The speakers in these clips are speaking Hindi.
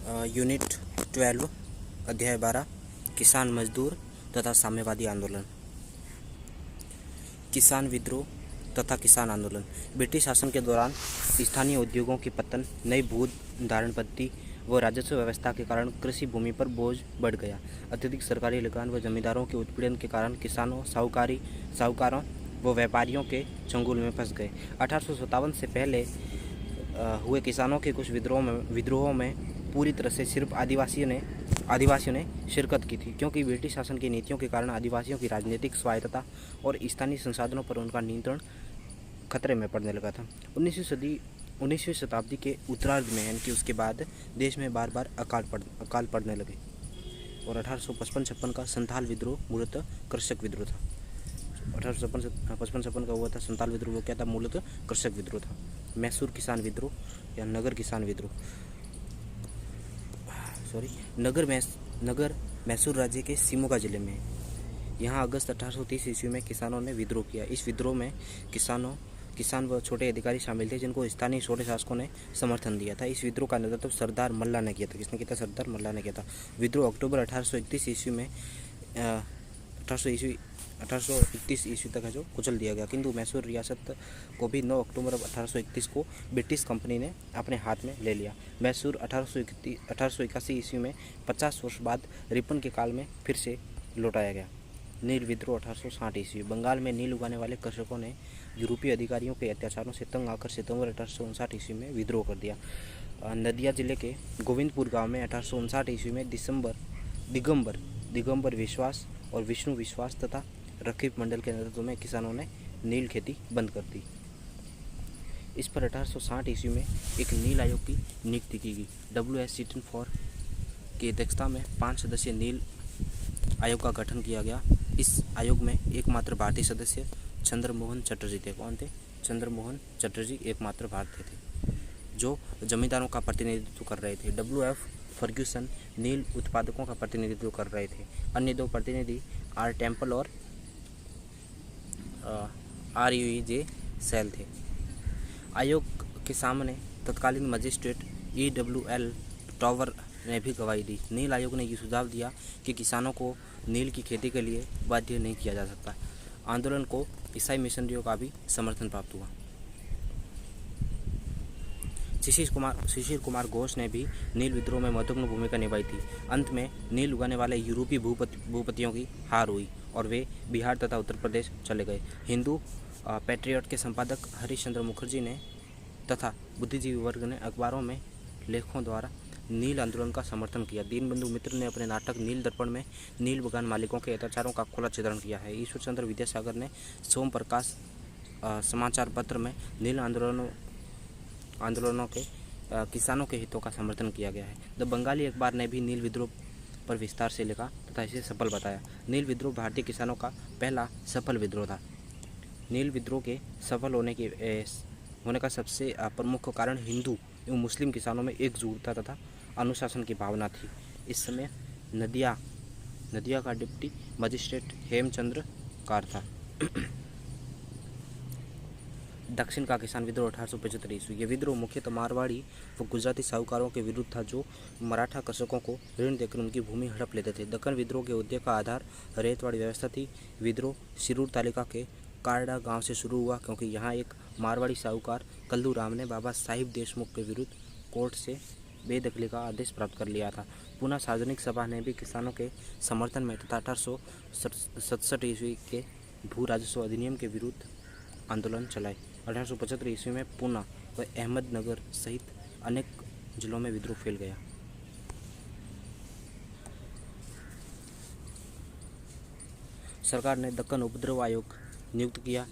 यूनिट 12 अध्याय 12 किसान मजदूर तथा साम्यवादी आंदोलन। किसान विद्रोह तथा किसान आंदोलन। ब्रिटिश शासन के दौरान स्थानीय उद्योगों की पतन, नई भू धारण पद्धति व राजस्व व्यवस्था के कारण कृषि भूमि पर बोझ बढ़ गया। अत्यधिक सरकारी लगान व जमींदारों के उत्पीड़न के कारण किसानों, साहूकारों व व्यापारियों के चंगुल में फंस गए। 1857 से पहले हुए किसानों के कुछ विद्रोहों में पूरी तरह से सिर्फ आदिवासियों ने शिरकत की थी, क्योंकि ब्रिटिश शासन की नीतियों के कारण आदिवासियों की राजनीतिक स्वायत्तता और स्थानीय संसाधनों पर उनका नियंत्रण खतरे में पड़ने लगा था। 19वीं शताब्दी के उत्तरार्ध में, यानी कि उसके बाद, देश में बार बार अकाल पड़ने लगे और 1855-56 का संथाल विद्रोह मूलतः कृषक विद्रोह था। 1855 का हुआ था संथाल विद्रोह, वो क्या था? मूलतः कृषक विद्रोह था। मैसूर किसान विद्रोह या नगर किसान विद्रोह, नगर मैसूर राज्य के शिमोगा जिले में। यहाँ अगस्त 1830 ईस्वी में किसानों ने विद्रोह किया। इस विद्रोह में किसान व छोटे अधिकारी शामिल थे, जिनको स्थानीय छोटे शासकों ने समर्थन दिया था। इस विद्रोह का नेतृत्व सरदार मल्ला ने किया था। किसने किया था? सरदार मल्ला ने किया था। विद्रोह अक्टूबर 1831 ईस्वी में 1831 ईस्वी तक है जो कुचल दिया गया, किंतु मैसूर रियासत को भी 9 अक्टूबर 1831 को ब्रिटिश कंपनी ने अपने हाथ में ले लिया। मैसूर 1881 ईस्वी में 50 वर्ष बाद रिपन के काल में फिर से लौटाया गया। नील विद्रोह 1860 ईस्वी। बंगाल में नील उगाने वाले कृषकों ने यूरोपीय अधिकारियों के अत्याचारों से तंग आकर सितंबर 1859 ईस्वी में विद्रोह कर दिया। नदिया जिले के गोविंदपुर गांव में 1859 ईस्वी में दिगंबर विश्वास और विष्णु विश्वास तथा रकीब मंडल के नेतृत्व में किसानों ने नील खेती बंद कर दी। इस पर 1860 ईस्वी में एक नील आयोग की नियुक्ति की गई। W.S. सीटन की अध्यक्षता में 5 सदस्यीय नील आयोग का गठन किया गया। इस आयोग में एकमात्र भारतीय सदस्य चंद्रमोहन चटर्जी थे। कौन थे? चंद्रमोहन चटर्जी एकमात्र भारतीय थे, जो जमींदारों का प्रतिनिधित्व कर रहे थे। W.F. फर्ग्यूसन नील उत्पादकों का प्रतिनिधित्व कर रहे थे। अन्य 2 प्रतिनिधि R. टेम्पल और R.U.E.J. सेल थे। आयोग के सामने तत्कालीन मजिस्ट्रेट E.W.L. टॉवर ने भी गवाही दी। नील आयोग ने यह सुझाव दिया कि किसानों को नील की खेती के लिए बाध्य नहीं किया जा सकता। आंदोलन को ईसाई मिशनरियों का भी समर्थन प्राप्त हुआ। शिशिर कुमार घोष ने भी नील विद्रोह में महत्वपूर्ण भूमिका निभाई थी। अंत में नील उगाने वाले यूरोपीय भूपतियों की हार हुई और वे बिहार तथा उत्तर प्रदेश चले गए। हिंदू पैट्रियट के संपादक हरीश चंद्र मुखर्जी ने तथा बुद्धिजीवी वर्ग ने अखबारों में लेखों द्वारा नील आंदोलन का समर्थन किया। दीनबंधु मित्र ने अपने नाटक नील दर्पण में नील बगान मालिकों के अत्याचारों का खुला चित्रण किया है। ईश्वर चंद्र विद्यासागर ने सोम प्रकाश समाचार पत्र में नील आंदोलनों के किसानों के हितों का समर्थन किया गया है। द बंगाली अखबार ने भी नील विद्रोह पर विस्तार से लिखा तथा इसे सफल बताया। नील विद्रोह भारतीय किसानों का पहला सफल विद्रोह था। नील विद्रोह के सफल होने का सबसे प्रमुख कारण हिंदू एवं मुस्लिम किसानों में एकजुटता तथा अनुशासन की भावना थी। इस समय नदिया का डिप्टी मजिस्ट्रेट हेमचंद्र कार था। दक्षिण का किसान विद्रोह 1875 ईस्वी। यह विद्रोह मुख्यतः मारवाड़ी व गुजराती साहूकारों के विरुद्ध था, जो मराठा कृषकों को ऋण देकर उनकी भूमि हड़प लेते थे। दक्कन विद्रोह के उद्देश्य का आधार रेतवाड़ी व्यवस्था थी। विद्रोह शिरूर तालुका के कारडा गांव से शुरू हुआ, क्योंकि यहाँ एक मारवाड़ी साहूकार कल्लू राम ने बाबा साहिब देशमुख के विरुद्ध कोर्ट से बेदखली का आदेश प्राप्त कर लिया था। पुनः सार्वजनिक सभा ने भी किसानों के समर्थन में तथा 1867 ईस्वी के भू राजस्व अधिनियम के विरुद्ध आंदोलन चलाए। 1875 ईस्वी में पूना व अहमदनगर सहित अनेक जिलों में विद्रोह फैल गया। सरकार ने दक्कन उपद्रव आयोग नियुक्त किया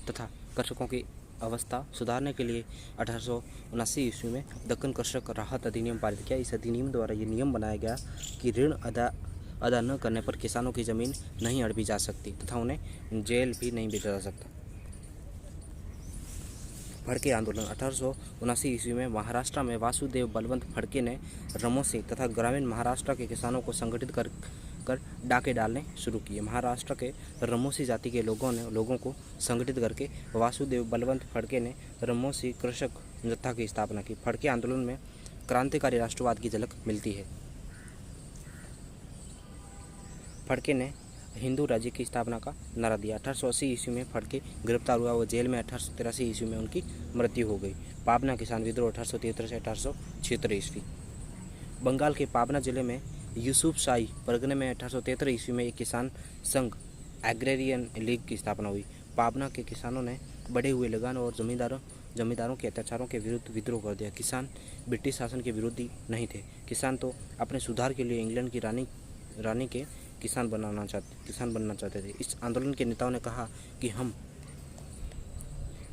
तथा कृषकों की अवस्था सुधारने के लिए 1879 ईस्वी में दक्कन कृषक राहत अधिनियम पारित किया। इस अधिनियम द्वारा ये नियम बनाया गया कि ऋण अदा न करने पर किसानों की जमीन नहीं हड़पी जा सकती तथा उन्हें जेल भी नहीं भेजा जा सकता। फड़के आंदोलन 1879 ईस्वी में महाराष्ट्र में वासुदेव बलवंत फड़के ने रमोसी तथा ग्रामीण महाराष्ट्र के किसानों को संगठित कर डाके डालने शुरू किए। महाराष्ट्र के रमोसी जाति के लोगों को संगठित करके वासुदेव बलवंत फड़के ने रमोसी कृषक जत्था की स्थापना की। फड़के आंदोलन में क्रांतिकारी राष्ट्रवाद की झलक मिलती है। फड़के ने हिंदू राज्य की स्थापना का नारा दिया। 1880 ईस्वी में फड़के गिरफ्तार हुआ, वो जेल में 1883 ईस्वी में उनकी मृत्यु हो गई। पाबना किसान विद्रोह 1873 से 1876 ईस्वी। बंगाल के पाबना जिले में यूसुफशाही परगने में 1873 ईस्वी में एक किसान संघ एग्रेरियन लीग की स्थापना हुई। पाबना के किसानों ने बढ़े हुए लगान और जमींदारों के अत्याचारों के विरुद्ध विद्रोह कर दिया। किसान ब्रिटिश शासन के विरोधी नहीं थे। किसान तो अपने सुधार के लिए इंग्लैंड की रानी के किसान बनना चाहते थे। इस आंदोलन के नेताओं ने कहा कि हम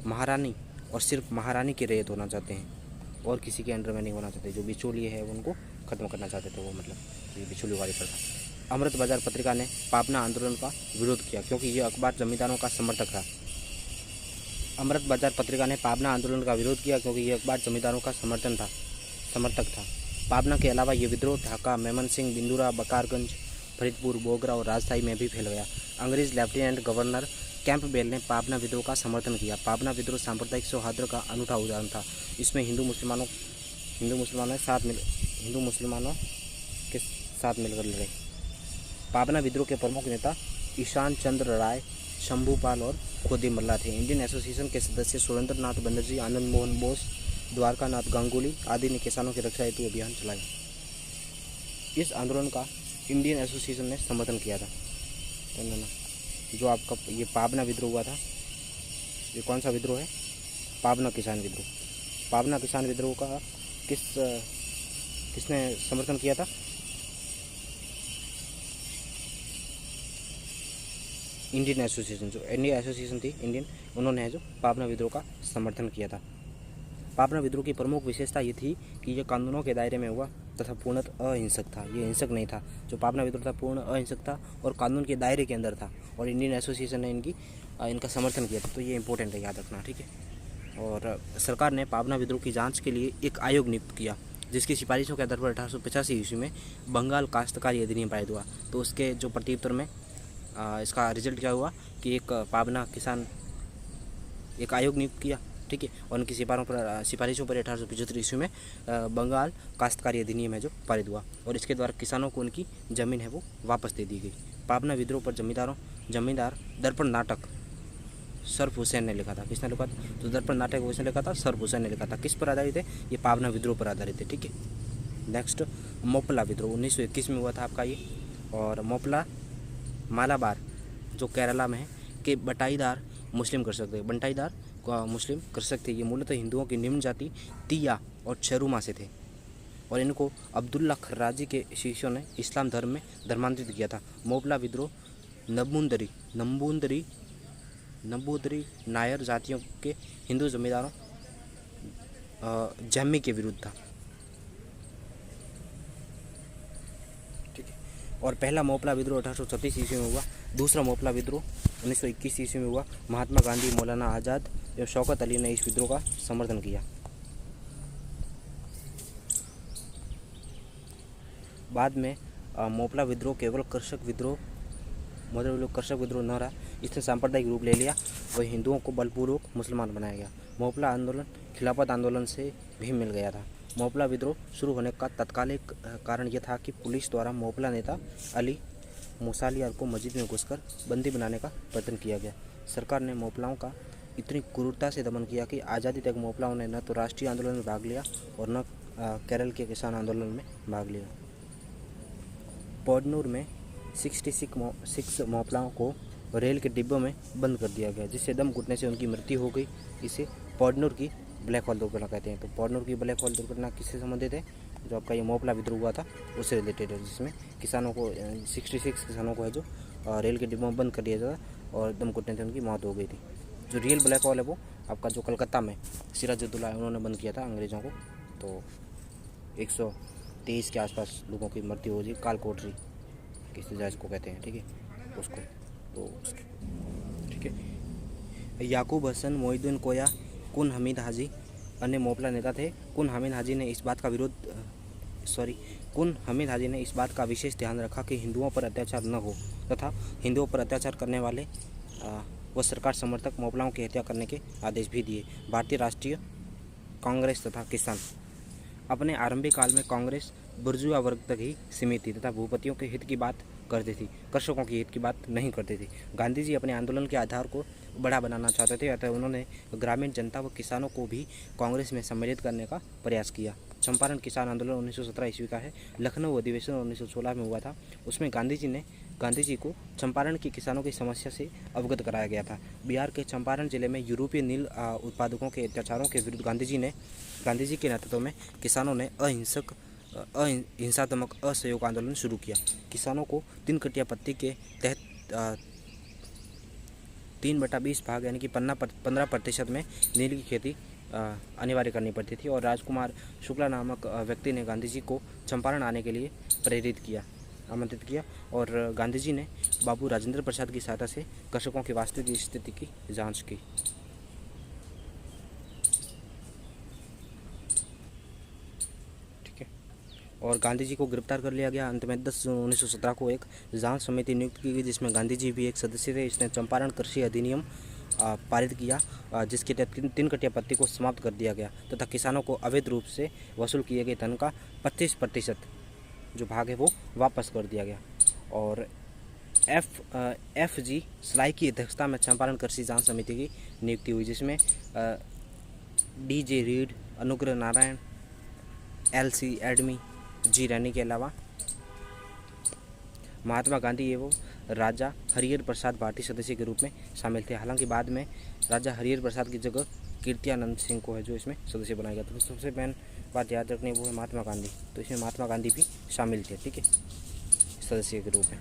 महारानी और सिर्फ महारानी की रैयत होना चाहते हैं और किसी के अंडर में नहीं होना चाहते। जो बिचौलिए है उनको ख़त्म करना चाहते थे, वो मतलब ये बिचौलियों वाली प्रथा। अमृत बाजार पत्रिका ने पाबना आंदोलन का विरोध किया क्योंकि ये अखबार जमींदारों का समर्थक था। अमृत बाजार पत्रिका ने पाबना आंदोलन का विरोध किया क्योंकि ये अखबार जमींदारों का समर्थक था। पाबना के अलावा ये विद्रोह ढाका, मेमनसिंह, बिंदुरा, बकारगंज, फरीदपुर, बोगरा और राजशाही में भी फैल गया। अंग्रेज लेफ्टिनेंट गवर्नर कैंपबेल ने पाबना विद्रोह का समर्थन किया। पाबना विद्रोह सांप्रदायिक सौहार्द का अनूठा उदाहरण था। इसमें हिंदू मुसलमानों के साथ मिलकर लड़े। पाबना विद्रोह के प्रमुख नेता ईशान चंद्र राय, शंभूपाल और खोदी मल्ला थे। इंडियन एसोसिएशन के सदस्य सुरेंद्र नाथ बनर्जी, आनंद मोहन बोस, द्वारकानाथ गांगुली आदि ने किसानों की रक्षा हेतु अभियान चलाया। इस आंदोलन का इंडियन एसोसिएशन ने समर्थन किया था। जो आपका ये पाबना विद्रोह हुआ था, ये कौन सा विद्रोह है? पाबना किसान विद्रोह। पाबना किसान विद्रोह का किसने समर्थन किया था? इंडियन एसोसिएशन, जो इंडियन एसोसिएशन थी इंडियन, उन्होंने जो पाबना विद्रोह का समर्थन किया था। पाबना विद्रोह की प्रमुख विशेषता ये थी कि यह कानूनों के दायरे में हुआ तथा पूर्णतः अहिंसक था। ये हिंसक नहीं था। जो पाबना विद्रोह था पूर्ण अहिंसक था और कानून के दायरे के अंदर था, और इंडियन एसोसिएशन ने इनका समर्थन किया था। तो ये इंपॉर्टेंट है, याद रखना, ठीक है। और सरकार ने पाबना विद्रोह की जाँच के लिए एक आयोग नियुक्त किया, जिसकी सिफारिशों के आधार पर 1885 ईस्वी में बंगाल काश्तकारी अधिनियम पारित हुआ। तो उसके जो प्रत्युत्तर में इसका रिजल्ट क्या हुआ कि एक पाबना किसान एक आयोग नियुक्त किया, ठीक है, और उनकी सिफारिशों पर 1875 ईस्वी में बंगाल काश्तकारी अधिनियम है जो पारित हुआ, और इसके द्वारा किसानों को उनकी ज़मीन है वो वापस दे दी गई। पाबना विद्रोह पर जमींदार दर्पण नाटक सर्फ हुसैन ने लिखा था। किसने लिखा था? तो दर्पण नाटक किसने लिखा था? सर्फ हुसैन ने लिखा था। किस पर आधारित है? ये पाबना विद्रोह पर आधारित है, ठीक है। नेक्स्ट, मोपला विद्रोह 1921 में हुआ था आपका ये। और मोपला मालाबार जो केरला में है के बंटाईदार मुस्लिम कर सकते। ये मूलतः हिंदुओं की निम्न जाति तिया और चरुमा से थे, और इनको अब्दुल्ला खर्राजी के शिष्यों ने इस्लाम धर्म में धर्मांतरित किया था। मोपला विद्रोह नंबूदरी नायर जातियों के हिंदू जमींदारों जम्मी के विरुद्ध था, ठीक है। और पहला मोपला विद्रोह 1836 ईस्वी में हुआ। दूसरा मोपला विद्रोह 1921 ईस्वी में हुआ। महात्मा गांधी, मौलाना आज़ाद एवं शौकत अली ने इस विद्रोह का समर्थन किया। बाद में मोपला विद्रोह केवल कृषक विद्रोह न रहा, इसने सांप्रदायिक रूप ले लिया। वही हिंदुओं को बलपूर्वक मुसलमान बनाया गया। मोपला आंदोलन खिलाफत आंदोलन से भी मिल गया था। मोपला विद्रोह शुरू होने का तत्कालिक कारण यह था कि पुलिस द्वारा मोपला नेता अली मुसालियार को मस्जिद में घुसकर बंदी बनाने का प्रयत्न किया गया। सरकार ने मोपलाओं का इतनी क्रूरता से दमन किया कि आज़ादी तक मोपलाओं ने न तो राष्ट्रीय आंदोलन में भाग लिया और न केरल के किसान आंदोलन में भाग लिया। पौडनूर में 66 मोपलाओं को रेल के डिब्बों में बंद कर दिया गया, जिससे दम घुटने से उनकी मृत्यु हो गई। इसे पौडनूर की ब्लैक होल दुर्घटना कहते हैं। तो पौडनूर की ब्लैक होल दुर्घटना किससे संबंधित है? जो आपका ये मोपला विद्रोह हुआ था उससे रिलेटेड है, जिसमें किसानों को 66 किसानों को है जो रेल के डिब्बों में बंद कर दिया था और दम घुटने से उनकी मौत हो गई थी। जो रियल ब्लैक होल है वो आपका जो कलकत्ता में सिराजुद्दौला है उन्होंने बंद किया था अंग्रेज़ों को। तो 123 के आसपास लोगों की मृत्यु हो गई। कालकोटरी किसी जहाज को कहते हैं, ठीक है, उसको। तो ठीक है। याकूब हसन, मोहिउद्दीन कोया, कुन हमीद हाजी अन्य मोपला नेता थे। कुन हमीद हाजी ने इस बात का विशेष ध्यान रखा कि हिंदुओं पर अत्याचार न हो तथा हिंदुओं पर अत्याचार करने वाले व सरकार समर्थक मोपलाओं की हत्या करने के आदेश भी दिए। भारतीय राष्ट्रीय कांग्रेस तथा किसान अपने आरंभिक काल में कांग्रेस बुर्जुआ वर्ग तक ही सीमित थी तथा भूपतियों के हित की बात करती थी, कृषकों के हित की बात नहीं करती थी। गांधी जी अपने आंदोलन के आधार को बड़ा बनाना चाहते थे, अतः उन्होंने ग्रामीण जनता व किसानों को भी कांग्रेस में सम्मिलित करने का प्रयास किया। चंपारण किसान आंदोलन 1917 ईस्वी का है। लखनऊ अधिवेशन 1916 में हुआ था। उसमें गांधी जी को चंपारण के किसानों की समस्या से अवगत कराया गया था। बिहार के चंपारण जिले में यूरोपीय नील उत्पादकों के अत्याचारों के विरुद्ध गांधी जी के नेतृत्व में किसानों ने हिंसात्मक असहयोग आंदोलन शुरू किया। किसानों को 3 कटिया पत्ती के तहत 3/20 भाग यानी कि 15% में नील की खेती अनिवार्य करनी पड़ती थी और राजकुमार शुक्ला नामक व्यक्ति ने गांधी जी को चंपारण आने के लिए आमंत्रित किया और गांधी जी ने बाबू राजेंद्र प्रसाद की सहायता से कृषकों की वास्तविक स्थिति की जांच की। ठीक है, और गांधी जी को गिरफ्तार कर लिया गया। अंत में 10 जून 1917 को एक जांच समिति नियुक्त की गई जिसमें गांधी जी भी एक सदस्य थे। इसने चंपारण कृषि अधिनियम पारित किया जिसके तहत 3 कटिया पत्ती को समाप्त कर दिया गया तथा किसानों को अवैध रूप से वसूल किए गए धन का 25% जो भाग है वो वापस कर दिया गया। और FG सलाई की अध्यक्षता में चंपारण कृषि जांच समिति की नियुक्ति हुई जिसमें DJ read, Anugrah Narayan, LC एडमी, G रैनी के अलावा महात्मा गांधी एवं राजा हरिहर प्रसाद भारतीय सदस्य के रूप में शामिल थे। हालांकि बाद में राजा हरिहर प्रसाद की जगह कीर्तियानंद सिंह को है जो इसमें सदस्य बनाया गया। तो सबसे मेन बात याद रखनी वो है महात्मा गांधी, तो इसमें महात्मा गांधी भी शामिल थे। ठीक है, सदस्य के रूप में।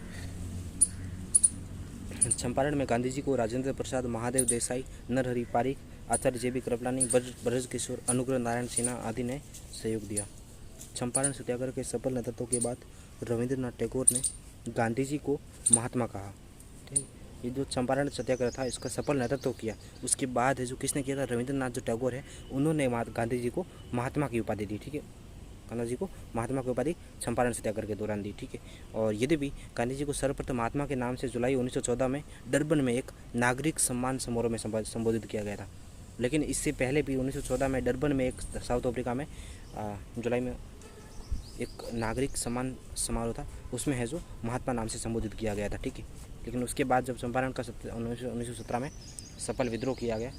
चंपारण में गांधी जी को राजेंद्र प्रसाद, महादेव देसाई, नरहरि पारिक, आचार्य JB कृपलानी, ब्रज किशोर, अनुग्रह नारायण सिन्हा आदि ने सहयोग दिया। चंपारण सत्याग्रह के सफल नेतृत्व के बाद रविंद्रनाथ टैगोर ने गांधी जी को महात्मा कहा। ठीक, ये जो चंपारण सत्याग्रह था इसका सफल नेतृत्व किया। उसके बाद है जो किसने किया था, रविंद्रनाथ जो टैगोर है उन्होंने गांधी जी को महात्मा की उपाधि दी। ठीक है, गांधी जी को महात्मा की उपाधि चंपारण सत्याग्रह के दौरान दी। ठीक है, और यदि भी गांधी जी को सर्वप्रथम महात्मा के नाम से जुलाई 1914 में डरबन में एक नागरिक सम्मान समारोह में संबोधित किया गया था। लेकिन इससे पहले भी 1914 में डरबन में एक साउथ अफ्रीका में जुलाई में एक नागरिक सम्मान समारोह था, उसमें है जो महात्मा नाम से संबोधित किया गया था। ठीक है, लेकिन उसके बाद जब चंपारण का 1917 में सफल विद्रोह किया गया,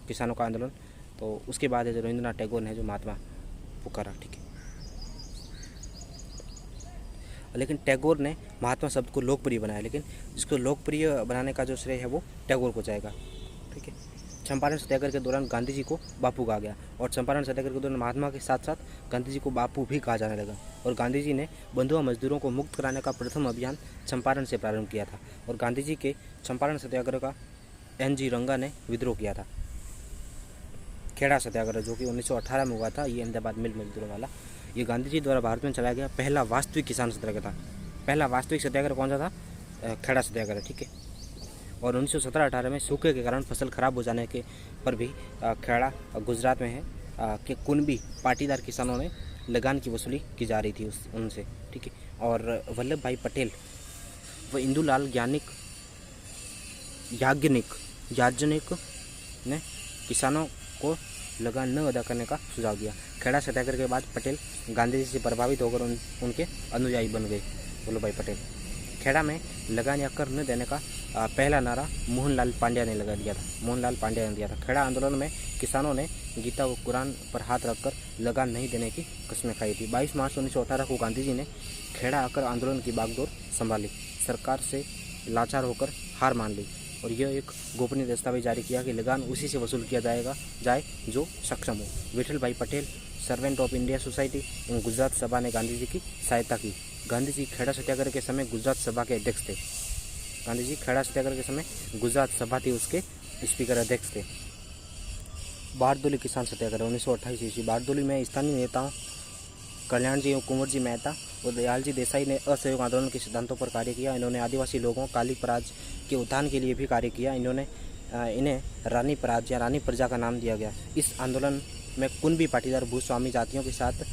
किसानों का आंदोलन, तो उसके बाद है जो रविंद्रनाथ टैगोर ने जो महात्मा पुकारा। ठीक है, लेकिन टैगोर ने महात्मा शब्द को लोकप्रिय बनाया, लेकिन इसको लोकप्रिय बनाने का जो श्रेय है वो टैगोर को जाएगा। ठीक है, चंपारण सत्याग्रह के दौरान गांधी जी को बापू कहा गया और चंपारण सत्याग्रह के दौरान महात्मा के साथ साथ गांधी जी को बापू भी कहा जाने लगा। और गांधी जी ने बंधुआ मजदूरों को मुक्त कराने का प्रथम अभियान चंपारण से प्रारंभ किया था और गांधी जी के चंपारण सत्याग्रह का NG रंगा ने विद्रोह किया था। खेड़ा सत्याग्रह जो कि 1918 में हुआ था, ये अहमदाबाद मिल मजदूरों वाला, ये गांधी जी द्वारा भारत में चलाया गया पहला वास्तविक किसान सत्याग्रह था। पहला वास्तविक सत्याग्रह कौन सा था, खेड़ा सत्याग्रह। ठीक है, और 1917-18 में सूखे के कारण फसल खराब हो जाने के पर भी खेड़ा गुजरात में है कि कुनबी पाटीदार किसानों ने लगान की वसूली की जा रही थी उनसे। ठीक है, और वल्लभ भाई पटेल व इंदुलाल याज्ञनिक ने किसानों को लगान न अदा करने का सुझाव दिया। खेड़ा सत्याग्रह के बाद पटेल गांधी जी से प्रभावित होकर उनके अनुयायी बन गए। वल्लभ भाई पटेल खेड़ा में लगान या कर न देने का पहला नारा मोहनलाल पांड्या ने दिया था। खेड़ा आंदोलन में किसानों ने गीता व कुरान पर हाथ रखकर लगान नहीं देने की कस्में खाई थी। 22 मार्च 1918 को गांधी जी ने खेड़ा आकर आंदोलन की बागडोर संभाली, सरकार से लाचार होकर हार मान ली और यह एक गोपनीय दस्तावेज जारी किया कि लगान उसी से वसूल किया जाए जो सक्षम हो। विठल भाई Patel, servant of India society एवं गुजरात सभा ने गांधी जी की सहायता की। गांधी जी खेड़ा सत्याग्रह के समय गुजरात सभा के अध्यक्ष थे। गांधी जी खेड़ा सत्याग्रह के समय गुजरात सभा थी, उसके स्पीकर अध्यक्ष थे। बारदोली किसान सत्याग्रह 1928 ईस्वी। बारदोली में स्थानीय नेताओं कल्याण जी एवं कुंवर जी मेहता और दयाल जी देसाई ने असहयोग आंदोलन के सिद्धांतों पर कार्य किया। इन्होंने आदिवासी लोगों काली पराज के उत्थान के लिए भी कार्य किया। इन्हें रानी पराज या रानी प्रजा का नाम दिया गया। इस आंदोलन में कुनबी पाटीदार भूस्वामी जातियों के साथ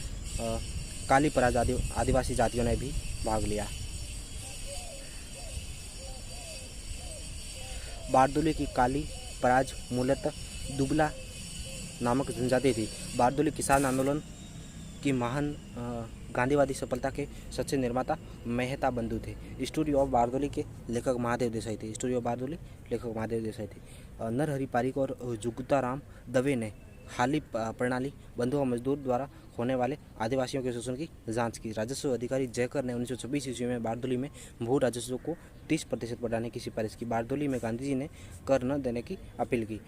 काली पराज आदिवासी जातियों ने भी भाग लिया। बारदोली की काली पराज मूलतः दुबला नामक जनजाति थी। बारदोली किसान आंदोलन की महान गांधीवादी सफलता के सच्चे निर्माता मेहता बंधु थे। स्टोरी ऑफ बारदोली के लेखक महादेव देसाई थे। स्टोरी ऑफ बारदोली लेखक महादेव देसाई थे। नरहरि पारिक और जुगताराम दवे ने हाली प्रणाली बंधु और मजदूर द्वारा होने वाले आदिवासियों के शोषण की जांच की। राजस्व अधिकारी जयकर ने 1926 ईस्वी में बारदोली में भू राजस्व को 30% बढ़ाने की सिफारिश की। बारदोली में गांधी जी ने कर न देने की अपील की।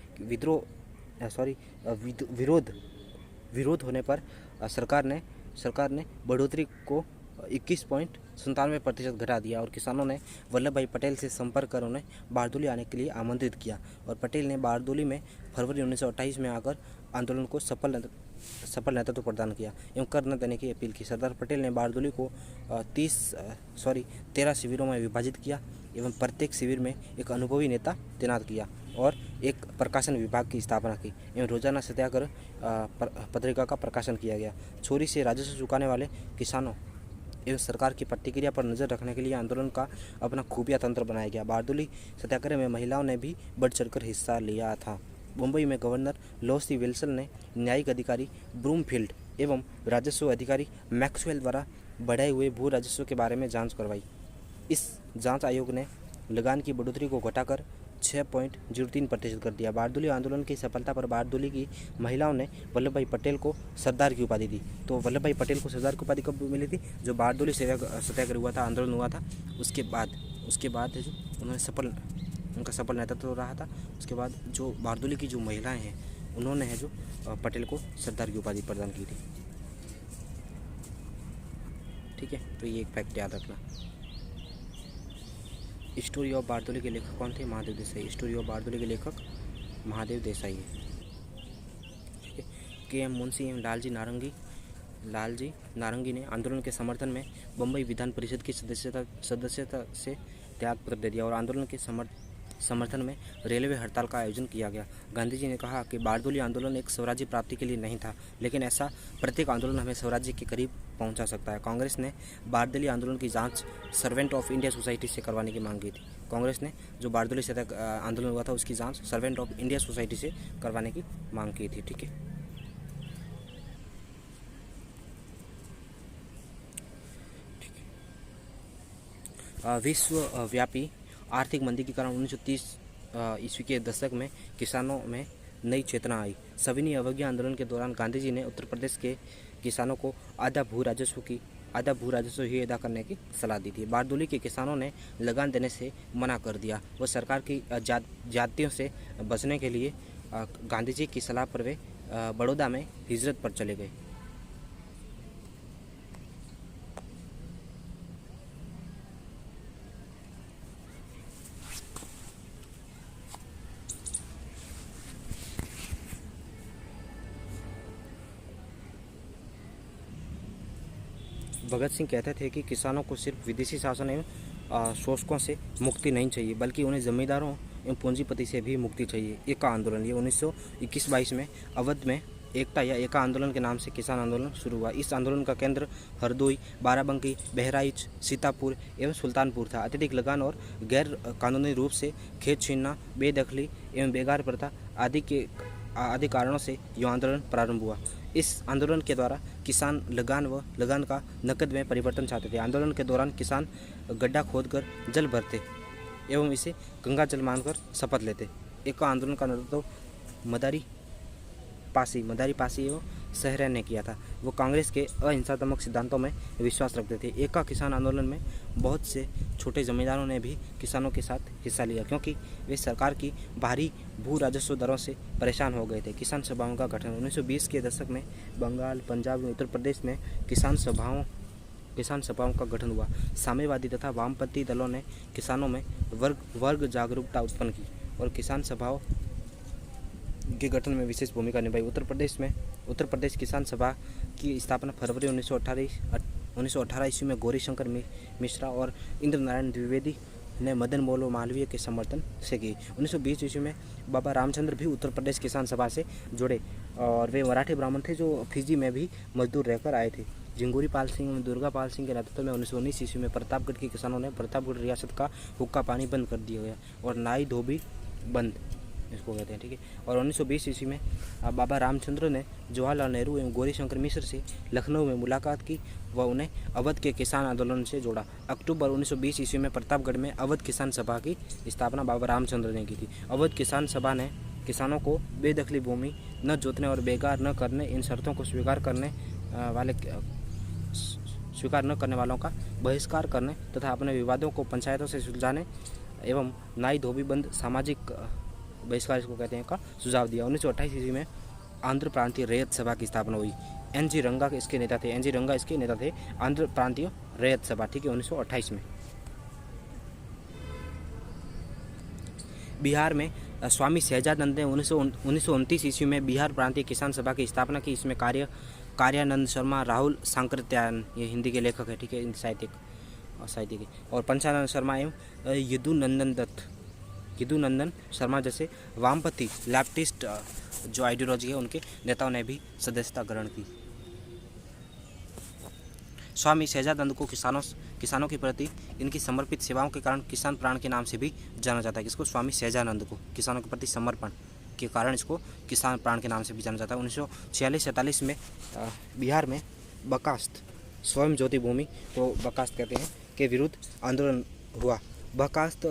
विरोध होने पर सरकार ने बढ़ोतरी को 21.97% घटा दिया और किसानों ने वल्लभ भाई पटेल से संपर्क कर उन्हें बारदोली आने के लिए आमंत्रित किया और पटेल ने बारदोली में फरवरी 1928 में आकर आंदोलन को सफल नेतृत्व प्रदान किया एवं कर न देने की अपील की। सरदार पटेल ने बारदोली को 13 शिविरों में विभाजित किया एवं प्रत्येक शिविर में एक अनुभवी नेता तैनात किया और एक प्रकाशन विभाग की स्थापना की एवं रोजाना सत्याग्रह पत्रिका का प्रकाशन किया गया। चोरी से राजस्व चुकाने वाले किसानों एवं सरकार की प्रतिक्रिया पर नजर रखने के लिए आंदोलन का अपना खुफिया तंत्र बनाया गया। बारदोली सत्याग्रह में महिलाओं ने भी बढ़ चढ़कर हिस्सा लिया था। मुंबई में गवर्नर लॉसी विल्सन ने न्यायिक अधिकारी ब्रूमफील्ड एवं राजस्व अधिकारी मैक्सवेल द्वारा बढ़ाए हुए भू राजस्व के बारे में जांच करवाई। इस जांच आयोग ने लगान की बढ़ोतरी को घटाकर 6.03% कर दिया। बारदोली आंदोलन की सफलता पर बारदोली की महिलाओं ने वल्लभ भाई पटेल को सरदार की उपाधि दी। तो वल्लभ भाई पटेल को सरदार की उपाधि कब मिली थी? जो बारदोली सत्याग्रह हुआ था, आंदोलन हुआ था, उसके बाद है जो उन्होंने उनका सफल नेतृत्व रहा था। उसके बाद जो बारदोली की जो महिलाएं हैं उन्होंने है जो पटेल को सरदार की उपाधि प्रदान की थी। ठीक है, तो ये एक फैक्ट याद रखना। स्टोरी ऑफ बारदोली के लेखक कौन थे? महादेव देसाई। स्टोरी ऑफ बारदोली के लेखक महादेव देसाई है। ठीक है। के.एम. मुंशी एवं लालजी नारंगी ने आंदोलन के समर्थन में बम्बई विधान परिषद की सदस्यता से त्याग कर दे दिया और आंदोलन के समर्थन में रेलवे हड़ताल का आयोजन किया गया। गांधी जी ने कहा कि बारदोली आंदोलन एक स्वराज्य प्राप्ति के लिए नहीं था, लेकिन ऐसा प्रत्येक आंदोलन हमें स्वराज्य के करीब पहुंचा सकता है। कांग्रेस ने बारदोली आंदोलन की जांच सर्वेंट ऑफ इंडिया सोसाइटी से करवाने की मांग की थी। कांग्रेस ने जो बारदोली आंदोलन हुआ था उसकी जांच सर्वेंट ऑफ इंडिया सोसाइटी से करवाने की मांग की थी। ठीक है। विश्वव्यापी आर्थिक मंदी के कारण 1930 ईस्वी के दशक में किसानों में नई चेतना आई। सविनय अवज्ञा आंदोलन के दौरान गांधी जी ने उत्तर प्रदेश के किसानों को आधा भू राजस्व ही अदा करने की सलाह दी थी। बारदोली के किसानों ने लगान देने से मना कर दिया। वह सरकार की जातियों से बचने के लिए गांधी जी की सलाह पर वे बड़ौदा में हिजरत पर चले गए। भगत सिंह कहते थे कि किसानों को सिर्फ विदेशी शासन एवं शोषकों से मुक्ति नहीं चाहिए, बल्कि उन्हें जमींदारों एवं पूंजीपति से भी मुक्ति चाहिए। एका आंदोलन, ये 1921-22 में अवध में एकता या एका आंदोलन के नाम से किसान आंदोलन शुरू हुआ। इस आंदोलन का केंद्र हरदोई, बाराबंकी, बहराइच, सीतापुर एवं सुल्तानपुर था। अत्यधिक लगान और गैर कानूनी रूप से खेत छीनना, बेदखली एवं बेगार प्रथा आदि कारणों से यह आंदोलन प्रारंभ हुआ। इस आंदोलन के द्वारा किसान लगान का नकद में परिवर्तन चाहते थे। आंदोलन के दौरान किसान गड्ढा खोदकर जल भरते एवं इसे गंगा जल मानकर शपथ लेते। एक आंदोलन का नेतृत्व मदारी पासी एवं सहरन ने किया था। वो कांग्रेस के अहिंसात्मक सिद्धांतों में विश्वास रखते थे। एका किसान आंदोलन में बहुत से छोटे जमींदारों ने भी किसानों के साथ हिस्सा लिया, क्योंकि वे सरकार की भारी भू राजस्व दरों से परेशान हो गए थे। किसान सभाओं का गठन 1920 के दशक में बंगाल, पंजाब और उत्तर प्रदेश में किसान सभाओं का गठन हुआ। साम्यवादी तथा वामपंथी दलों ने किसानों में वर्ग जागरूकता उत्पन्न की और किसान सभाओं के गठन में विशेष भूमिका निभाई। उत्तर प्रदेश किसान सभा की स्थापना फरवरी 1918 ईस्वी में गौरीशंकर मिश्रा और इंद्र नारायण द्विवेदी ने मदन मोहन मालवीय के समर्थन से की। 1920 ईस्वी में बाबा रामचंद्र भी उत्तर प्रदेश किसान सभा से जुड़े और वे मराठी ब्राह्मण थे जो फिजी में भी मजदूर रहकर आए थे। जिंगूरी पाल सिंह और दुर्गा पाल सिंह के नेतृत्व में 1919 ईस्वी में प्रतापगढ़ के किसानों ने प्रतापगढ़ रियासत का हुक्का पानी बंद कर दिया गया और नाई धोबी बंद इसको कहते हैं, ठीक है। और 1920 ईस्वी में बाबा रामचंद्र ने जवाहरलाल नेहरू एवं गौरीशंकर मिश्र से लखनऊ में मुलाकात की व उन्हें अवध के किसान आंदोलन से जोड़ा। अक्टूबर 1920 ईस्वी में प्रतापगढ़ में अवध किसान सभा की स्थापना बाबा रामचंद्र ने की थी। अवध किसान सभा ने किसानों को बेदखली भूमि न जोतने और बेकार न करने, इन शर्तों को स्वीकार न करने वालों का बहिष्कार करने तथा अपने विवादों को पंचायतों से सुलझाने एवं नाई धोबी बंद सामाजिक बहिष्कार इसको कहते हैं का सुझाव दिया। 1928 ईस्वी में आंध्र प्रांतीय रैयत सभा की स्थापना हुई। एन.जी. रंगा इसके नेता थे। एन.जी. रंगा इसके नेता थे। आंध्र प्रांतीय रैयत सभा, ठीक है, 1928 में। बिहार में स्वामी सहजानंद ने 1929 ईस्वी में बिहार प्रांतीय किसान सभा की स्थापना की। इसमें कार्यानंद शर्मा, राहुल सांकृत्यायन, ये हिंदी के लेखक है, ठीक है, साहित्यिक है, और पंचानंद शर्मा एवं यदुनंदन शर्मा जैसे वामपंथी लेफ्टिस्ट जो आइडियोलॉजी है उनके नेताओं ने भी सदस्यता ग्रहण की। स्वामी सहजानंद को किसानों के प्रति इनकी समर्पित सेवाओं के कारण किसान प्राण के नाम से भी जाना जाता है। किसको? स्वामी सहजानंद को किसानों के प्रति समर्पण के कारण इसको किसान प्राण के नाम से भी जाना जाता है। 1946-47 में बिहार में बकास्त स्वयं ज्योति भूमि को बकास्त कहते हैं के विरुद्ध आंदोलन हुआ। बकास्त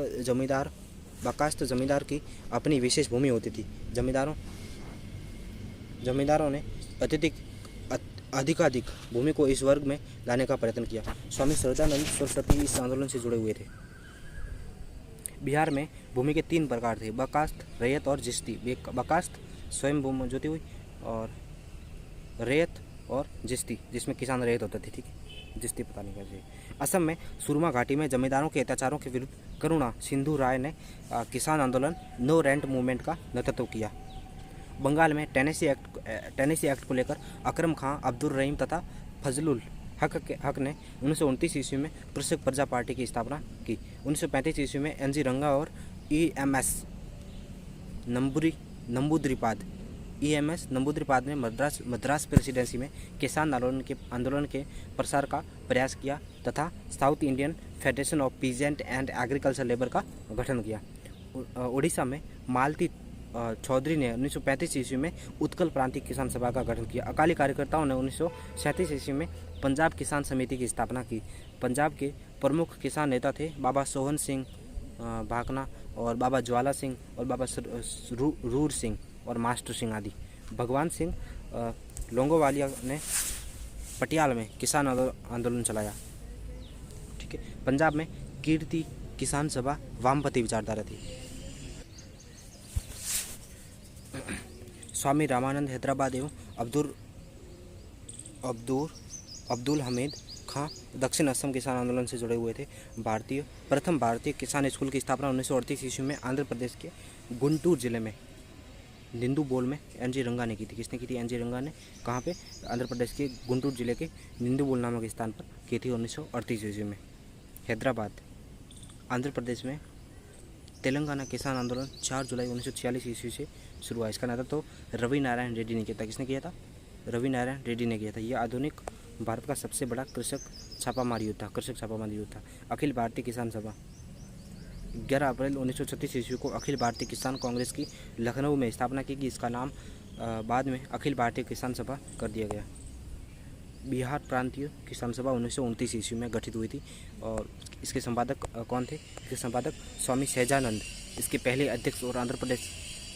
जमींदार की अपनी विशेष भूमि होती थी। जमींदारों ने अधिकाधिक भूमि को इस वर्ग में लाने का प्रयत्न किया। स्वामी सहजानंद सरस्वती इस आंदोलन से जुड़े हुए थे। बिहार में भूमि के 3 प्रकार थे, बकास्त, रैयत और जिस्ती। बकास्त स्वयं भूमि ज्योति हुई, और रैयत और जिस्ती जिसमें किसान रैयत होते थे, ठीक है, जिस्ती पता नहीं कैसे। असम में सुरमा घाटी में जमींदारों के अत्याचारों के विरुद्ध करुणा सिंधु राय ने किसान आंदोलन नो रेंट मूवमेंट का नेतृत्व किया। बंगाल में टेनेसी एक्ट को लेकर अकरम खां, अब्दुल रहीम तथा फजलुल हक ने 1929 ईस्वी में कृषक प्रजा पार्टी की स्थापना की। 1935 ईस्वी में एन.जी. रंगा और EMS नंबूद्रिपाद ने मद्रास प्रेसिडेंसी में किसान आंदोलन के प्रसार का प्रयास किया तथा south Indian federation of peasant and agriculture labour का गठन किया। उड़ीसा में मालती चौधरी ने 1935 ईस्वी में उत्कल प्रांतीय किसान सभा का गठन किया। अकाली कार्यकर्ताओं ने 1937 ईस्वी में पंजाब किसान समिति की स्थापना की। पंजाब के प्रमुख किसान नेता थे बाबा सोहन सिंह भाकना और बाबा ज्वाला सिंह और बाबा रूर सिंह और मास्टर सिंह आदि। भगवान सिंह लोंगोवालिया ने पटियाला में किसान आंदोलन चलाया, ठीक है। पंजाब में कीर्ति किसान सभा वामपंथी विचारधारा थी। स्वामी रामानंद हैदराबाद एवं अब्दुल हमीद खां दक्षिण असम किसान आंदोलन से जुड़े हुए थे। प्रथम भारतीय किसान स्कूल की स्थापना 1938 ईस्वी में आंध्र प्रदेश के गुंटूर जिले में निंदुबोल में एन.जी. रंगा ने की थी। किसने की थी? एन.जी. रंगा ने। कहाँ पे? आंध्र प्रदेश के गुंटूर जिले के निंदुबोल नामक स्थान पर की थी 1938 ईस्वी में। हैदराबाद आंध्र प्रदेश में तेलंगाना किसान आंदोलन 4 जुलाई 1946 ईस्वी से शुरू हुआ। इसका नेतृत्व तो रवि नारायण रेड्डी ने किया था। किसने किया था? रवि नारायण रेड्डी ने किया था। यह आधुनिक भारत का सबसे बड़ा कृषक छापामारी युद्ध था। अखिल भारतीय किसान सभा 11 अप्रैल 1936 ईस्वी को अखिल भारतीय किसान कांग्रेस की लखनऊ में स्थापना की गई। इसका नाम बाद में अखिल भारतीय किसान सभा कर दिया गया। बिहार प्रांतीय किसान सभा 1929 ईस्वी में गठित हुई थी और इसके संपादक कौन थे? इसके संपादक स्वामी सहजानंद इसके पहले अध्यक्ष और आंध्र प्रदेश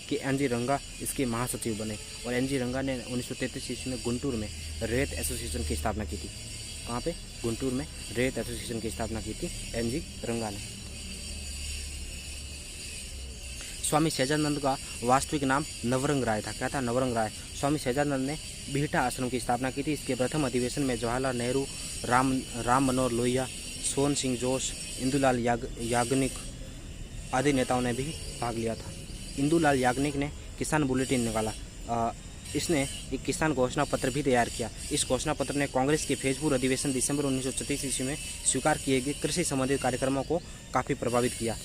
के एन.जी. रंगा इसके महासचिव बने। और एन.जी. रंगा ने 1933 ईस्वी में गुंटूर में रैयत एसोसिएशन की स्थापना की थी। कहाँ पे? गुंटूर में रैयत एसोसिएशन की स्थापना की थी एन.जी. रंगा ने। स्वामी सहजानंद का वास्तविक नाम नवरंग राय था। क्या था? नवरंग राय। स्वामी सहजानंद ने बिहटा आश्रम की स्थापना की थी। इसके प्रथम अधिवेशन में जवाहरलाल नेहरू, राम मनोहर लोहिया, सोहन सिंह जोश, इंदुलाल याग्निक आदि नेताओं ने भी भाग लिया था। इंदुलाल याग्निक ने किसान बुलेटिन निकाला। इसने एक किसान घोषणा पत्र भी तैयार किया। इस घोषणा पत्र ने कांग्रेस के फैजपुर अधिवेशन दिसंबर 1936 ईस्वी में स्वीकार किए गए कृषि संबंधित कार्यक्रमों को काफ़ी प्रभावित किया।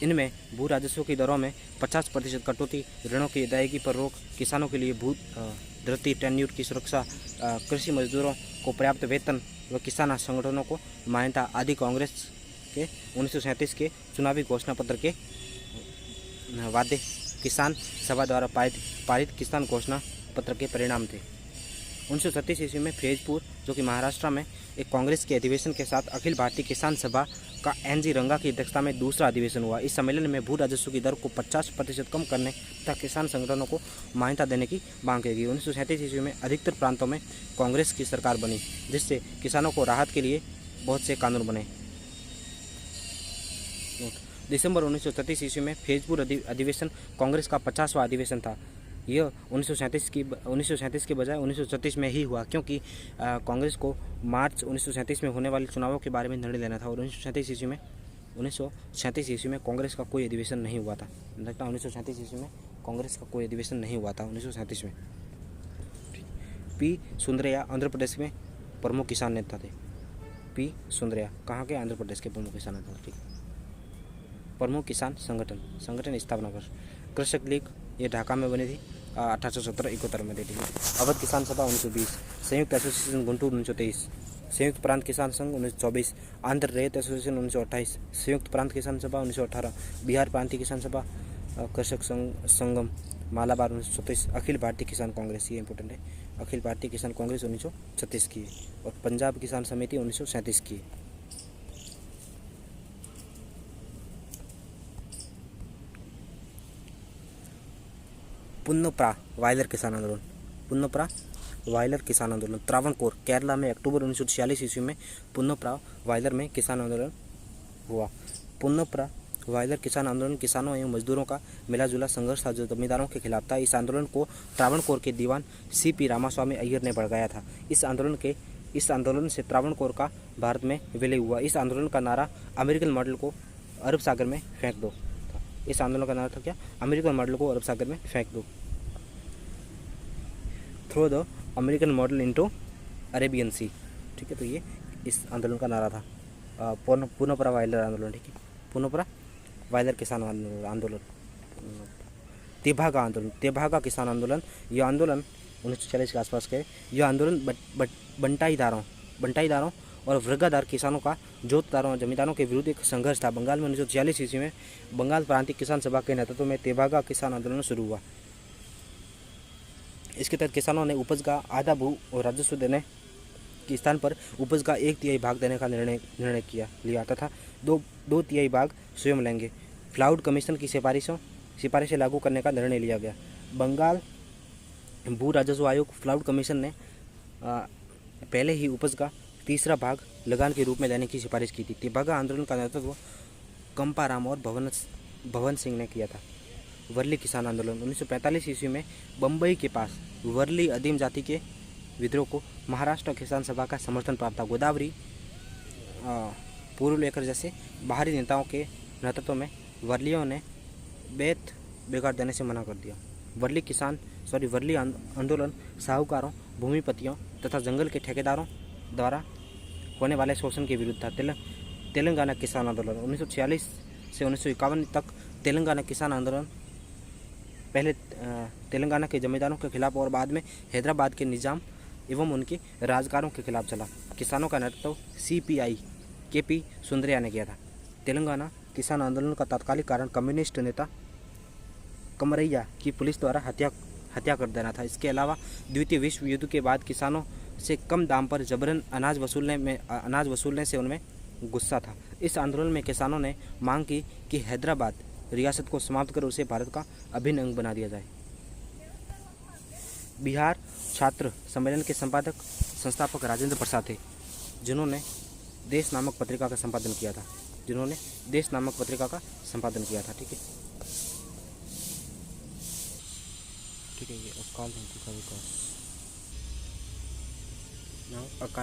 इनमें भू राजस्व की दरों में 50% कटौती, ऋणों की अदायगी पर रोक, किसानों के लिए भू धरती टेन्यूर की सुरक्षा, कृषि मजदूरों को पर्याप्त वेतन व किसान संगठनों को मान्यता आदि कांग्रेस के 1937 के चुनावी घोषणा पत्र के वादे किसान सभा द्वारा पारित किसान घोषणा पत्र के परिणाम थे। 1936 ईस्वी में फैजपुर, जो कि महाराष्ट्र में, एक कांग्रेस के अधिवेशन के साथ अखिल भारतीय किसान सभा का एन.जी. रंगा की अध्यक्षता में दूसरा अधिवेशन हुआ। इस सम्मेलन में भू राजस्व की दर को 50% कम करने तथा किसान संगठनों को मान्यता देने की मांग की गई। 1937 ईस्वी में अधिकतर प्रांतों में कांग्रेस की सरकार बनी, जिससे किसानों को राहत के लिए बहुत से कानून बने। दिसंबर 1937 ईस्वी में फैजपुर अधिवेशन कांग्रेस का 50वां अधिवेशन था। यह 1937 के बजाय 1936 में ही हुआ, क्योंकि कांग्रेस को मार्च 1937 में होने वाले चुनावों के बारे में निर्णय लेना था और 1937 ईस्वी में कांग्रेस का कोई अधिवेशन नहीं हुआ था। 1937 ईस्वी में कांग्रेस का कोई अधिवेशन नहीं हुआ था 1937 में। पी सुंदरैया आंध्र प्रदेश में प्रमुख किसान नेता थे। पी सुंदरैया कहाँ के? आंध्र प्रदेश के प्रमुख किसान नेता। ठीक। प्रमुख किसान संगठन स्थापना वर्ष। कृषक लीग ये ढाका में बनी थी 1870-71 में थी। अवध किसान सभा 1920, संयुक्त एसोसिएशन गुंटूर 1923, संयुक्त प्रांत किसान संघ 1924, आंध्र रैयत एसोसिएशन 1928, संयुक्त प्रांत किसान सभा 1918, बिहार प्रांतीय किसान सभा, कृषक संगम मालाबार 1936, अखिल भारतीय किसान कांग्रेस, ये इंपॉर्टेंट है, अखिल भारतीय किसान कांग्रेस 1936 की है और पंजाब किसान समिति 1937 की है। पुन्नप्रा वायलर किसान आंदोलन। पुन्नप्रा वायलर किसान आंदोलन त्रावणकोर केरला में अक्टूबर 1946 ईस्वी में पुन्नप्रा वायलर में किसान आंदोलन हुआ। पुन्नप्रा वायलर किसान आंदोलन किसानों एवं मजदूरों का मिलाजुला संघर्ष था जो जमींदारों के खिलाफ था। इस आंदोलन को त्रावणकोर के दीवान C.P. रामास्वामी अय्यर ने भड़काया था। इस आंदोलन से त्रावणकोर का भारत में विलय हुआ। इस आंदोलन का नारा अमेरिकन मॉडल को अरब सागर में फेंक दो। इस आंदोलन का नारा था क्या? अमेरिकन मॉडल को अरब सागर में फेंक दो। Throw the American model into Arabian Sea. ठीक है, तो ये इस आंदोलन का नारा था। पुन्नप्रा वायलर आंदोलन। ठीक है, पुन्नप्रा वायलर किसान आंदोलन। तेभागा किसान आंदोलन। यह आंदोलन 1940 के आसपास के। यह आंदोलन बंटाईदारों और वर्गादार किसानों का जोतदारों और जमींदारों के विरुद्ध एक संघर्ष था। बंगाल में 1946 ईस्वी में बंगाल प्रांतीय किसान सभा के नेतृत्व में तेभागा किसान आंदोलन शुरू हुआ। इसके तहत किसानों ने उपज का आधा भू और राजस्व देने के स्थान पर उपज का 1/3 भाग देने का निर्णय लिया तथा 2/3 भाग स्वयं लेंगे। फ्लाउड कमीशन की सिफारिशें लागू करने का निर्णय लिया गया। बंगाल भू राजस्व आयोग फ्लाउड कमीशन ने पहले ही उपज का 1/3 भाग लगान के रूप में देने की सिफारिश की थी। तेभागा आंदोलन का नेतृत्व कंपाराम और भवन सिंह ने किया था। वर्ली किसान आंदोलन 1945 ईस्वी में बम्बई के पास वर्ली आदिम जाति के विद्रोह को महाराष्ट्र किसान सभा का समर्थन प्राप्त था। गोदावरी पूर्वलेकर जैसे बाहरी नेताओं के नेतृत्व में वर्लियों ने बेत बिगाड़ देने से मना कर दिया। वर्ली आंदोलन साहूकारों, भूमिपतियों तथा जंगल के ठेकेदारों द्वारा होने वाले शोषण के विरुद्ध था। तेलंगाना किसान आंदोलन 1946 से 1951 तक तेलंगाना किसान आंदोलन पहले तेलंगाना के जमींदारों के खिलाफ और बाद में हैदराबाद के निजाम एवं उनके राजगारों के खिलाफ चला। किसानों का नेतृत्व CPI KP सुंदरैया ने किया था। तेलंगाना किसान आंदोलन का तात्कालिक कारण कम्युनिस्ट नेता कमरैया की पुलिस द्वारा हत्या कर देना था। इसके अलावा द्वितीय विश्व युद्ध के बाद किसानों से कम दाम पर जबरन अनाज वसूलने से उनमें गुस्सा था। इस आंदोलन में किसानों ने मांग की कि हैदराबाद रियासत को समाप्त कर उसे भारत का अभिन्न अंग बना दिया जाए। बिहार छात्र सम्मेलन के संस्थापक राजेंद्र प्रसाद थे, जिन्होंने देश नामक पत्रिका का संपादन किया था। ठीक है, ये अकाल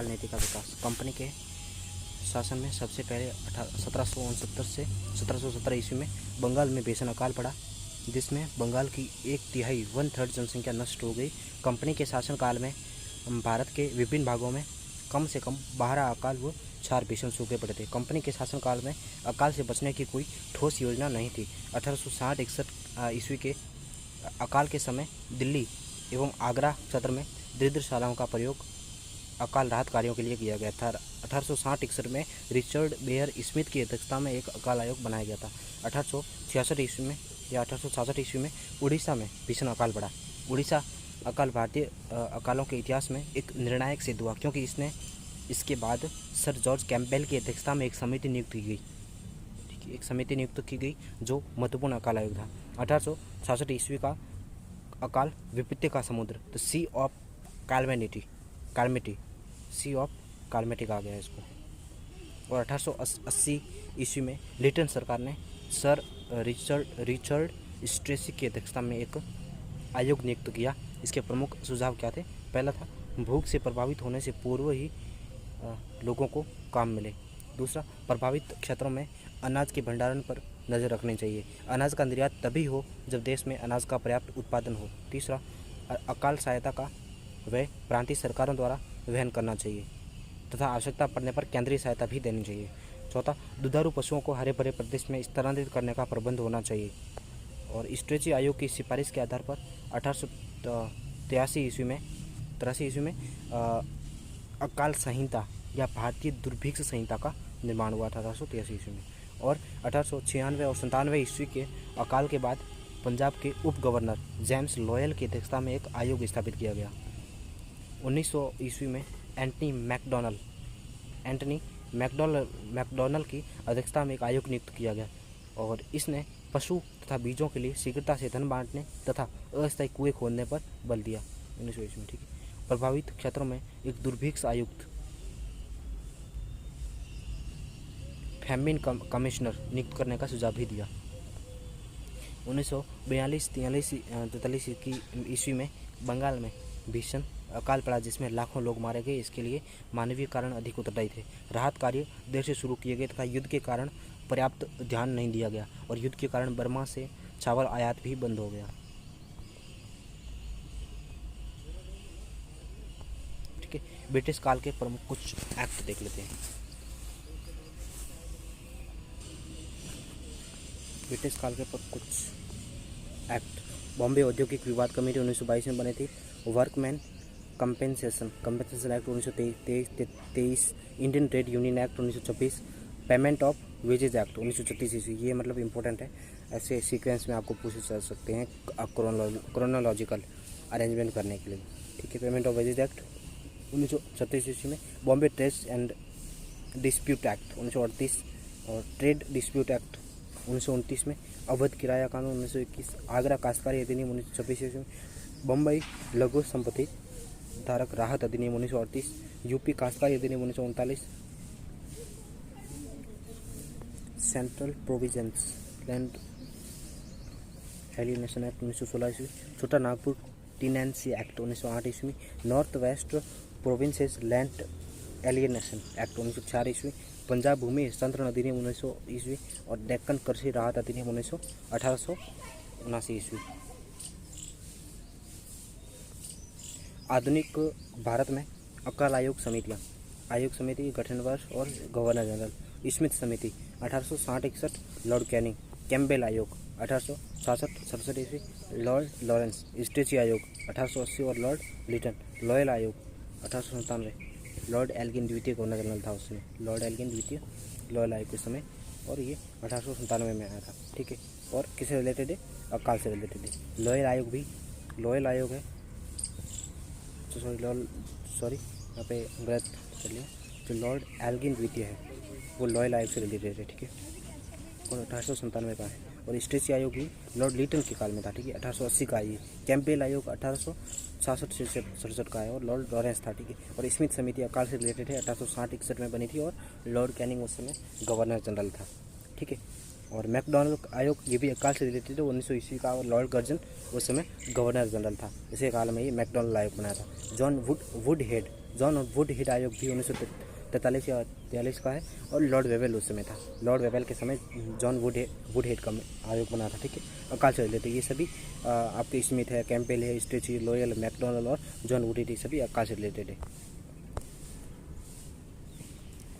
नीति का विकास कंपनी के शासन में सबसे पहले 1769 से 1717 ईस्वी में बंगाल में भीषण अकाल पड़ा, जिसमें बंगाल की 1/3 जनसंख्या नष्ट हो गई। कंपनी के शासनकाल में भारत के विभिन्न भागों में कम से कम 12 अकाल व 4 भीषण सूखे पड़े थे। कंपनी के शासनकाल में अकाल से बचने की कोई ठोस योजना नहीं थी। 1860-61 ईस्वी के अकाल के समय दिल्ली एवं आगरा क्षेत्र में दरिद्रशालाओं का प्रयोग अकाल राहत कार्यों के लिए किया गया था। 1860-61 में रिचर्ड बेयर स्मिथ की अध्यक्षता में एक अकाल आयोग बनाया गया था। 1866 ईस्वी में या 1866 ईस्वी में उड़ीसा में भीषण अकाल पड़ा। उड़ीसा अकाल भारतीय अकालों के इतिहास में एक निर्णायक सिद्ध हुआ, क्योंकि इसके बाद सर जॉर्ज कैंपबेल की अध्यक्षता में एक समिति नियुक्त की गई। ठीक है, एक समिति नियुक्त की गई जो महत्वपूर्ण अकाल आयोग था। 1866 ईस्वी का अकाल विपत्ति का समुद्र, the sea of calamity, sea of calamity कहा गया है इसको। और 1880 ईस्वी में लिटन सरकार ने सर रिचर्ड स्ट्रेसी की अध्यक्षता में एक आयोग नियुक्त किया। इसके प्रमुख सुझाव क्या थे? पहला था भूख से प्रभावित होने से पूर्व ही लोगों को काम मिले। दूसरा, प्रभावित क्षेत्रों में अनाज के भंडारण पर नज़र रखनी चाहिए। अनाज का निर्यात तभी हो जब देश में अनाज का पर्याप्त उत्पादन हो। तीसरा, अकाल सहायता का व्यय प्रांतीय सरकारों द्वारा वहन करना चाहिए तथा आवश्यकता पड़ने पर केंद्रीय सहायता भी देनी चाहिए। चौथा, दुधारू पशुओं को हरे भरे प्रदेश में स्थानांतरित करने का प्रबंध होना चाहिए। और स्ट्रेची आयोग की सिफारिश के आधार पर 1883 ईस्वी में अकाल संहिता या भारतीय दुर्भिक्ष संहिता का निर्माण हुआ था 1883 ईस्वी में। और 1896 और 97 ईस्वी के अकाल के बाद पंजाब के उप गवर्नर जेम्स लॉयल की अध्यक्षता में एक आयोग स्थापित किया गया। 1900 ईस्वी में एंटनी मैकडॉनल्ड की अध्यक्षता में एक आयोग नियुक्त किया गया और इसने पशु तथा बीजों के लिए शीघ्रता से धन बांटने तथा अस्थायी कुएं खोदने पर बल दिया 1900 ईस्वी में। ठीक है, प्रभावित क्षेत्रों में एक दुर्भिक्ष आयुक्त फैमिन कमिश्नर नियुक्त करने का सुझाव भी दिया। 1942-43 ईस्वी में बंगाल में भीषण अकाल पड़ा जिसमें लाखों लोग मारे गए। इसके लिए मानवीय कारण अधिक उत्तरदायी थे। राहत कार्य देर से शुरू किए गए तथा युद्ध के कारण पर्याप्त ध्यान नहीं दिया गया और युद्ध के कारण बर्मा से चावल आयात भी बंद हो गया। ठीक है, ब्रिटिश काल के प्रमुख कुछ एक्ट देख लेते हैं। ब्रिटिश काल के कुछ एक्ट। बॉम्बे औद्योगिक विवाद कमेटी 1922 में बनी थी। Workman compensation act 1923, Indian trade union act 1926, payment of wages act 1936 ईस्वी। ये मतलब इंपॉर्टेंट है, ऐसे सीक्वेंस में आपको पूछे जा सकते हैं क्रोनोलॉजिकल अरेंजमेंट करने के लिए। ठीक है, पेमेंट ऑफ वेजेज एक्ट 1936 ईस्वी में। Bombay trade and dispute act 1938 और ट्रेड डिस्प्यूट एक्ट 1929 में। अवध किराया कानून 1921, आगरा काश्तकारी अधिनियम 1926 ईस्वी में। बम्बई लघु संपत्ति धारक राहत अधिनियम 1938, यूपी काश्तकारी अधिनियम 1939, central provisions land alienation act 1916 ईस्वी। छोटा नागपुर टीनेंसी एक्ट 1908 ईस्वी। North west provinces land alienation act 1904 ईस्वी। पंजाब भूमि हस्तांतरण अधिनियम 1900 ईस्वी और डेक्कन कृषि राहत अधिनियम 1879 ईस्वी। आधुनिक भारत में अकाल आयोग समितियाँ। आयोग समिति के गठन वर्ष और गवर्नर जनरल। स्मिथ समिति 1860-61 लॉर्ड कैनिंग। कैम्पबेल आयोग 1866-67 ईस्वी लॉर्ड लॉरेंस। स्ट्रेची आयोग 1880 और लॉर्ड लिटन। लॉयल आयोग 1897 लॉर्ड एल्गिन द्वितीय गवर्नर जनरल था उसमें, लॉर्ड एल्गिन द्वितीय लॉयल आयोग के समय, और ये 1897 में आया था। ठीक है, और किससे रिलेटेड है? अकाल से रिलेटेड है। लॉयल आयोग है, यहाँ पे गलत कर लिया। जो लॉर्ड एल्गिन द्वितीय है वो लॉयल आयोग से रिलेटेड है। ठीक है, और 1897 का है। और स्ट्रेची आयोग भी लॉर्ड लिटन के काल में था। ठीक है, 1880 का है ये। कैम्पबेल आयोग 1866-67 का है और लॉर्ड लॉरेंस था। ठीक है, और स्मिथ समिति अकाल से रिलेटेड है, 1860-61 में बनी थी और लॉर्ड कैनिंग उस समय गवर्नर जनरल था। ठीक है, और मैकडॉनल्ड आयोग ये भी अकाल से रिलेटेड है, 1900 ईस्वी का, और लॉर्ड कर्जन उस समय गवर्नर जनरल था। इसी काल में ये मैकडॉनल्ड आयोग बनाया था। जॉन वुडहेड आयोग भी 1943 या 43 का है और लॉर्ड वेवेल उस समय था। लॉर्ड वेवेल के समय जॉन वुडहेड का आयोग बना था। ठीक है, अकाल से रिलेटेड ये सभी आपके स्मिथ है, कैम्पबेल है, स्ट्रेची, लॉयल, मैकडॉनल्ड और जॉन वुडहेड, ये सभी अकाल से रिलेटेड है।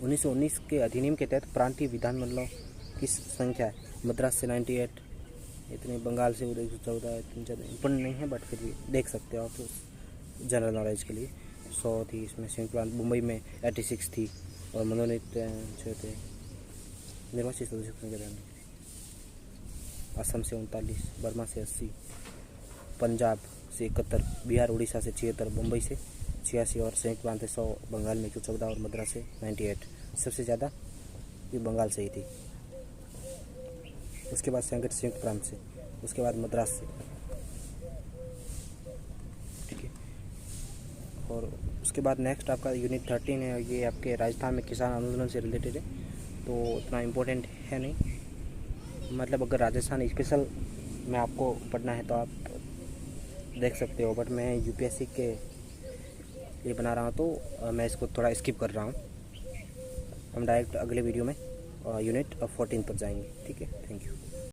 1919 के अधिनियम के तहत प्रांतीय विधानमंडलों की संख्या है मद्रास से 98, इतनी बंगाल से 114, इतनी ज़्यादा इम्पोर्टेंट नहीं है बट फिर भी देख सकते हो आप जनरल नॉलेज के लिए। 100 थी इसमें। सिंपल मुंबई में 86 थी और मनोनीत 6 थे। निर्वाचित सदस्यों की संख्या असम से 39, बर्मा से 80, पंजाब से 71, बिहार उड़ीसा से 76, मुंबई से 86 और संयुक्त प्रांत से 100, बंगाल में 114 और मद्रास से 98। सबसे ज़्यादा ये बंगाल से ही थी। उसके बाद संयुक्त प्रांत से, उसके बाद मद्रास से, ठीक है। और उसके बाद नेक्स्ट आपका यूनिट 13 है, ये आपके राजस्थान में किसान आंदोलन से रिलेटेड है, तो उतना इम्पोर्टेंट है नहीं। मतलब अगर राजस्थान स्पेशल में आपको पढ़ना है तो आप देख सकते हो, बट मैं यूपीएससी के लिए बना रहा हूँ तो मैं इसको थोड़ा स्किप कर रहा हूँ। हम डायरेक्ट अगले वीडियो में यूनिट 14 पर जाएंगे, ठीक है। Thank you.